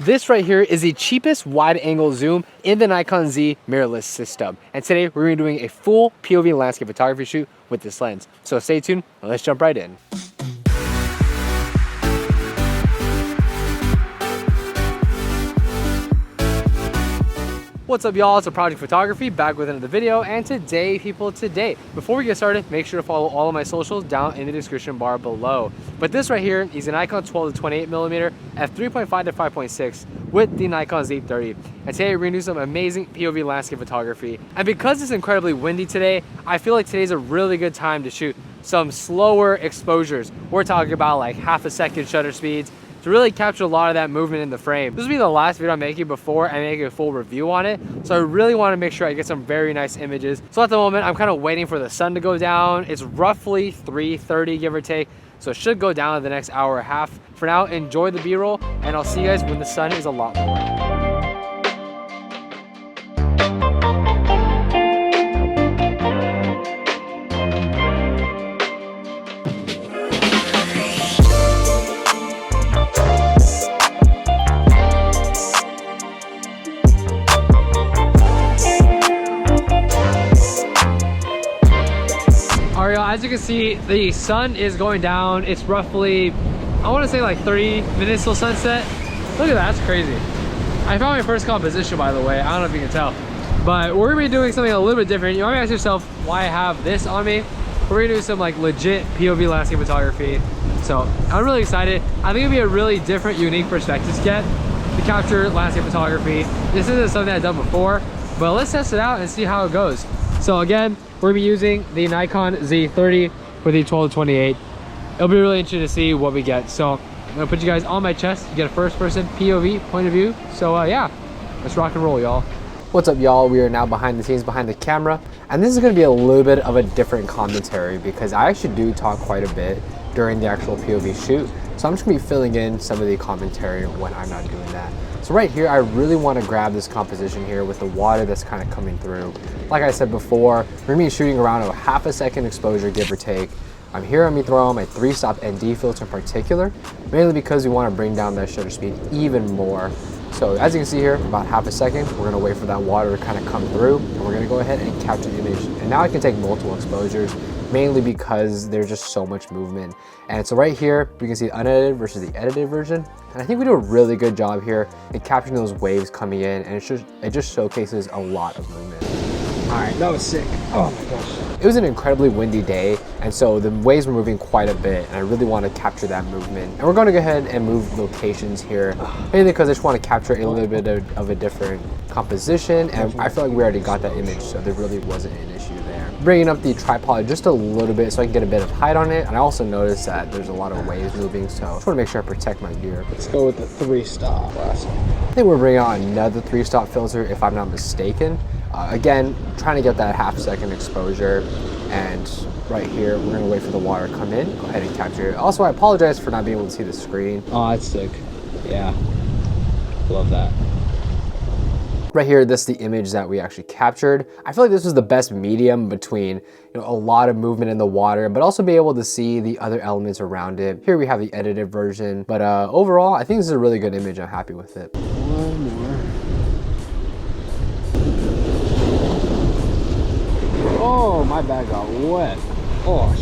This right here is the cheapest wide angle zoom in the Nikon Z mirrorless system. And today we're gonna be doing a full POV landscape photography shoot with this lens. So stay tuned and let's jump right in. What's up y'all, it's a Project Photography back with another video, and today before we get started, make sure to follow all of my socials down in the description bar below. But this right here is a Nikon 12-28mm f3.5-5.6 with the Nikon Z6. And today we're gonna do some amazing POV landscape photography. And because it's incredibly windy today, I feel like today's a really good time to shoot some slower exposures. We're talking about like half a second shutter speeds, to really capture a lot of that movement in the frame. This will be the last video I'm making before I make a full review on it, so I really want to make sure I get some very nice images. So at the moment, I'm kind of waiting for the sun to go down. It's roughly 3:30, give or take, so it should go down in the next hour and a half. For now, enjoy the B-roll, and I'll see you guys when the sun is a lot more. As you can see, the sun is going down. It's roughly, I want to say like 30 minutes till sunset. Look at that, that's crazy. I found my first composition, by the way. I don't know if you can tell, but we're gonna be doing something a little bit different. You might ask yourself why I have this on me. We're gonna do some like legit POV landscape photography. So I'm really excited. I think it'll be a really different, unique perspective to get to capture landscape photography. This isn't something I've done before, but let's test it out and see how it goes. So again, we're gonna be using the Nikon Z6 for the 12-28. It'll be really interesting to see what we get. So I'm gonna put you guys on my chest to get a first-person POV point of view. So yeah, let's rock and roll, y'all. What's up, y'all? We are now behind the scenes, behind the camera, and this is gonna be a little bit of a different commentary because I actually do talk quite a bit during the actual POV shoot. So I'm just gonna be filling in some of the commentary when I'm not doing that. So right here, I really want to grab this composition here with the water that's kind of coming through. Like I said before, we're gonna be shooting around a half a second exposure, give or take. I'm here, I'm gonna throw on my 3-stop ND filter in particular, mainly because we want to bring down that shutter speed even more. So as you can see here, about half a second, we're gonna wait for that water to kind of come through, and we're gonna go ahead and capture the image. And now I can take multiple exposures, mainly because there's just so much movement. And so right here, we can see the unedited versus the edited version. And I think we do a really good job here in capturing those waves coming in, and it just showcases a lot of movement. All right, that was sick. Oh my gosh. It was an incredibly windy day, and so the waves were moving quite a bit, and I really want to capture that movement. And we're going to go ahead and move locations here, mainly because I just want to capture a little bit of a different composition, and I feel like we already got that image, so there really wasn't an issue there. Bringing up the tripod just a little bit so I can get a bit of height on it, and I also noticed that there's a lot of waves moving, so I just want to make sure I protect my gear. Let's go with the 3-stop. I think we're bringing on another 3-stop filter, if I'm not mistaken. Again, trying to get that half-second exposure, and right here, we're gonna wait for the water to come in. Go ahead and capture it. Also, I apologize for not being able to see the screen. Oh, that's sick. Yeah, love that. Right here, this is the image that we actually captured. I feel like this was the best medium between a lot of movement in the water, but also be able to see the other elements around it. Here we have the edited version, but overall, I think this is a really good image. I'm happy with it. One more. Oh, my bag got wet. Oh,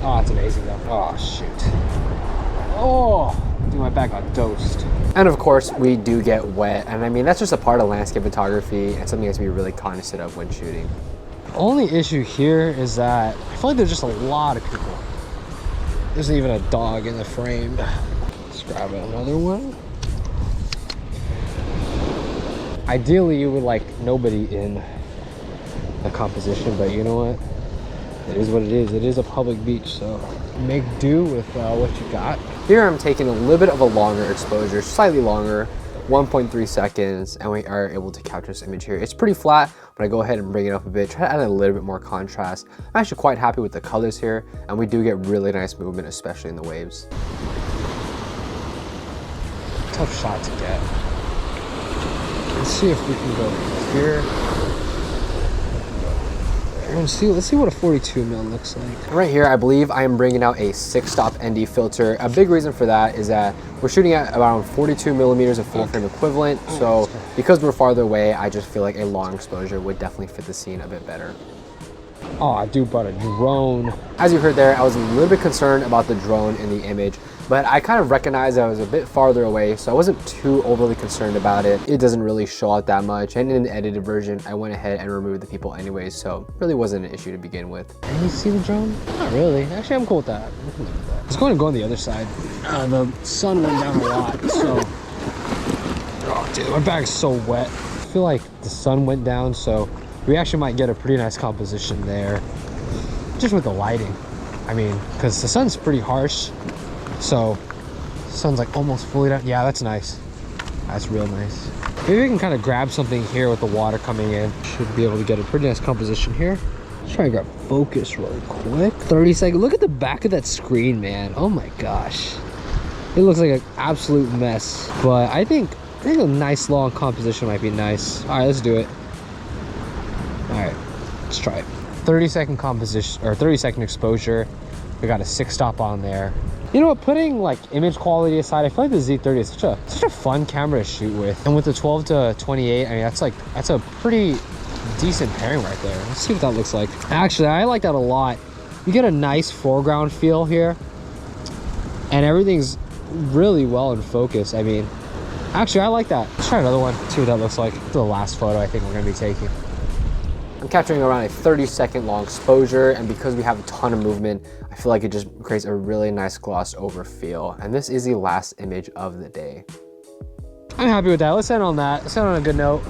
that's amazing though. Oh, shoot. Oh, dude, my bag got dosed. And of course, we do get wet. And I mean, that's just a part of landscape photography and something you have to be really cognizant of when shooting. The only issue here is that I feel like there's just a lot of people. There's even a dog in the frame. Let's grab another one. Ideally, you would like nobody in the composition, but you know what? It is what it is. It is a public beach, so make do with what you got. Here I'm taking a little bit of a longer exposure, slightly longer, 1.3 seconds, and we are able to capture this image here. It's pretty flat, but I go ahead and bring it up a bit, try to add a little bit more contrast. I'm actually quite happy with the colors here, and we do get really nice movement, especially in the waves. Tough shot to get. Let's see if we can go here. Let's see what a 42 mil looks like. Right here, I believe I am bringing out a 6-stop ND filter. A big reason for that is that we're shooting at around 42 millimeters of full frame equivalent. So because we're farther away, I just feel like a long exposure would definitely fit the scene a bit better. Oh, I do brought a drone. As you heard there, I was a little bit concerned about the drone in the image, but I kind of recognized I was a bit farther away, so I wasn't too overly concerned about it. It doesn't really show out that much, and in the edited version, I went ahead and removed the people anyways, so it really wasn't an issue to begin with. Can you see the drone? Not really. Actually, I'm cool with that. It's going to go on the other side. The sun went down a lot, so... Oh, dude, my bag's so wet. I feel like the sun went down, so we actually might get a pretty nice composition there. Just with the lighting. I mean, because the sun's pretty harsh. So, the sun's like almost fully down. Yeah, that's nice. That's real nice. Maybe we can kind of grab something here with the water coming in. Should be able to get a pretty nice composition here. Let's try and grab focus really quick. 30 seconds. Look at the back of that screen, man. Oh my gosh. It looks like an absolute mess. But I think a nice long composition might be nice. All right, let's do it. All right, let's try it. 30-second composition, or 30-second exposure. We got a 6-stop on there. You know what, putting like image quality aside, I feel like the Z30 is such a fun camera to shoot with. And with the 12 to 28, I mean, that's a pretty decent pairing right there. Let's see what that looks like. Actually, I like that a lot. You get a nice foreground feel here, and everything's really well in focus. I mean, actually, I like that. Let's try another one, see what that looks like. This is the last photo I think we're gonna be taking. I'm capturing around a 30-second long exposure, and because we have a ton of movement, I feel like it just creates a really nice glossed over feel. And this is the last image of the day. I'm happy with that. Let's end on that. Let's end on a good note.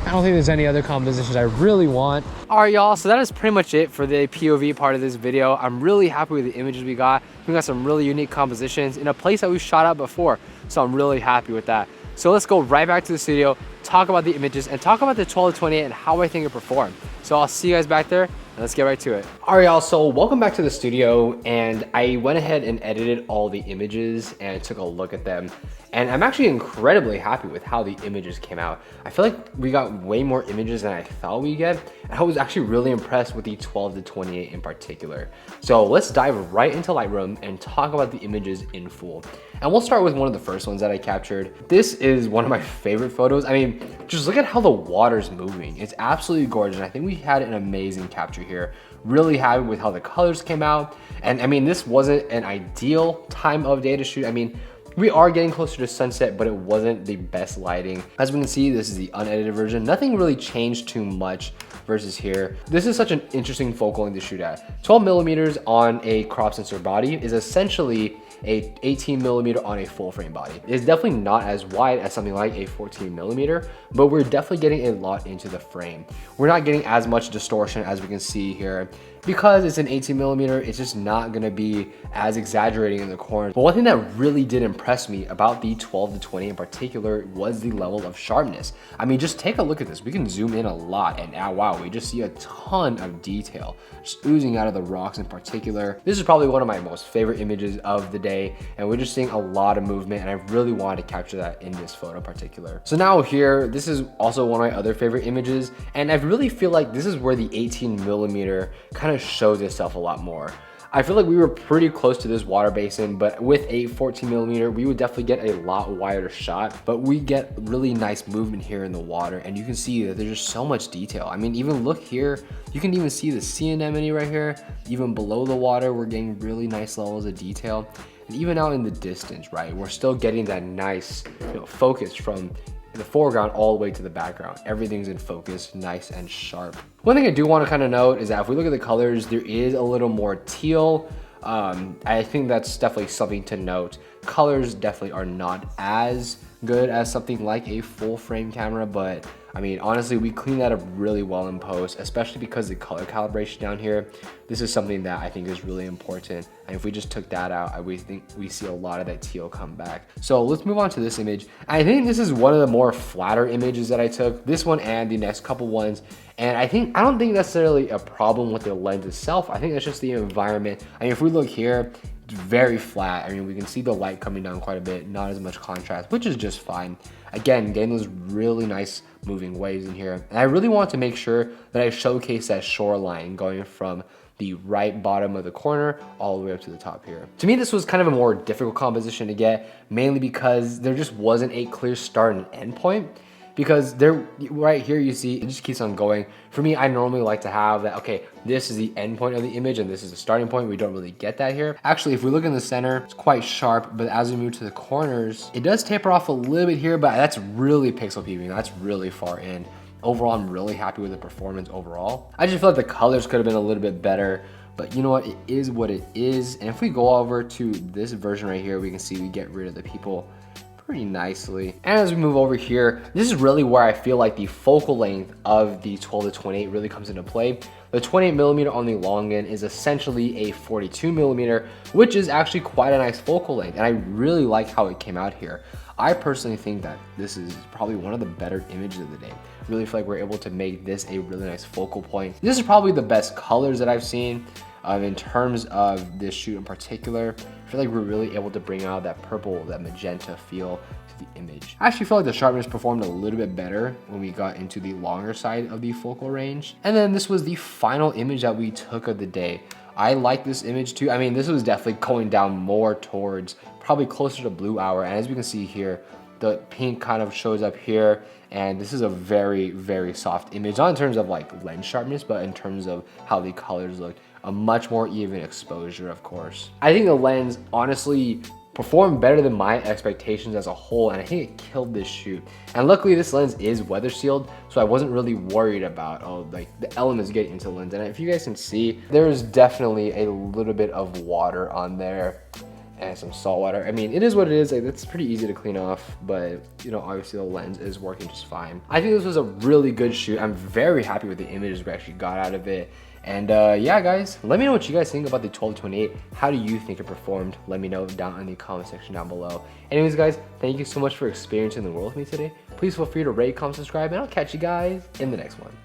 I don't think there's any other compositions I really want. All right, y'all, so that is pretty much it for the POV part of this video. I'm really happy with the images we got. We got some really unique compositions in a place that we shot out before, so I'm really happy with that. So let's go right back to the studio, talk about the images, and talk about the 12 to 28 and how I think it performed. So I'll see you guys back there, and let's get right to it. All right, y'all, so welcome back to the studio, and I went ahead and edited all the images and took a look at them. And I'm actually incredibly happy with how the images came out. I feel like we got way more images than I thought we'd get. And I was actually really impressed with the 12 to 28 in particular. So let's dive right into Lightroom and talk about the images in full. And we'll start with one of the first ones that I captured. This is one of my favorite photos. I mean, just look at how the water's moving. It's absolutely gorgeous. And I think we had an amazing capture here. Really happy with how the colors came out. And I mean, this wasn't an ideal time of day to shoot. I mean, we are getting closer to sunset, but it wasn't the best lighting. As we can see, this is the unedited version. Nothing really changed too much versus here. This is such an interesting focal length to shoot at. 12 millimeters on a crop sensor body is essentially a 18 millimeter on a full frame body. It's definitely not as wide as something like a 14 millimeter, but we're definitely getting a lot into the frame. We're not getting as much distortion as we can see here. Because it's an 18 millimeter, it's just not gonna be as exaggerating in the corners. But one thing that really did impress me about the 12 to 20 in particular was the level of sharpness. I mean, just take a look at this. We can zoom in a lot, and wow, we just see a ton of detail just oozing out of the rocks in particular. This is probably one of my most favorite images of the day, and we're just seeing a lot of movement, and I really wanted to capture that in this photo in particular. So now here, this is also one of my other favorite images, and I really feel like this is where the 18 millimeter kind of shows itself a lot more. I feel like we were pretty close to this water basin, but with a 14 millimeter, we would definitely get a lot wider shot, but we get really nice movement here in the water, and you can see that there's just so much detail. I mean, even look here, you can even see the sea anemone right here. Even below the water, we're getting really nice levels of detail. And even out in the distance, right, we're still getting that nice, focus from the foreground all the way to the background. Everything's in focus, nice and sharp. One thing I do want to kind of note is that if we look at the colors, there is a little more teal. I think that's definitely something to note. Colors definitely are not as good as something like a full frame camera, but I mean, honestly, we cleaned that up really well in post, especially because the color calibration down here, this is something that I think is really important. And if we just took that out, we think we see a lot of that teal come back. So let's move on to this image. I think this is one of the more flatter images that I took, this one and the next couple ones. And I don't think necessarily a problem with the lens itself. I think that's just the environment. I mean, if we look here, very flat. I mean, we can see the light coming down quite a bit, not as much contrast, which is just fine. Again, getting those really nice moving waves in here. And I really want to make sure that I showcase that shoreline going from the right bottom of the corner all the way up to the top here. To me, this was kind of a more difficult composition to get, mainly because there just wasn't a clear start and end point. Because there, right here, you see, it just keeps on going. For me, I normally like to have that, okay, this is the end point of the image and this is the starting point. We don't really get that here. Actually, if we look in the center, it's quite sharp, but as we move to the corners, it does taper off a little bit here, but that's really pixel peeping. That's really far in. Overall, I'm really happy with the performance overall. I just feel like the colors could have been a little bit better, but you know what? It is what it is. And if we go over to this version right here, we can see we get rid of the people pretty nicely. And as we move over here, this is really where I feel like the focal length of the 12-28 really comes into play. The 28mm on the long end is essentially a 42mm, which is actually quite a nice focal length. And I really like how it came out here. I personally think that this is probably one of the better images of the day. I really feel like we're able to make this a really nice focal point. This is probably the best colors that I've seen in terms of this shoot in particular. I feel like we're really able to bring out that purple, that magenta feel to the image. I actually feel like the sharpness performed a little bit better when we got into the longer side of the focal range. And then this was the final image that we took of the day. I like this image too. I mean, this was definitely going down more towards probably closer to blue hour. And as we can see here, the pink kind of shows up here. And this is a very, very soft image, not in terms of like lens sharpness, but in terms of how the colors look. A much more even exposure, of course. I think the lens honestly performed better than my expectations as a whole, and I think it killed this shoot. And luckily this lens is weather sealed, so I wasn't really worried about like the elements getting into the lens. And if you guys can see, there's definitely a little bit of water on there and some salt water. I mean, it is what it is. Like, it's pretty easy to clean off, but you know, obviously the lens is working just fine. I think this was a really good shoot. I'm very happy with the images we actually got out of it. And yeah, guys, let me know what you guys think about the 12-28. How do you think it performed? Let me know down in the comment section down below. Anyways, guys, thank you so much for experiencing the world with me today. Please feel free to rate, comment, subscribe, and I'll catch you guys in the next one.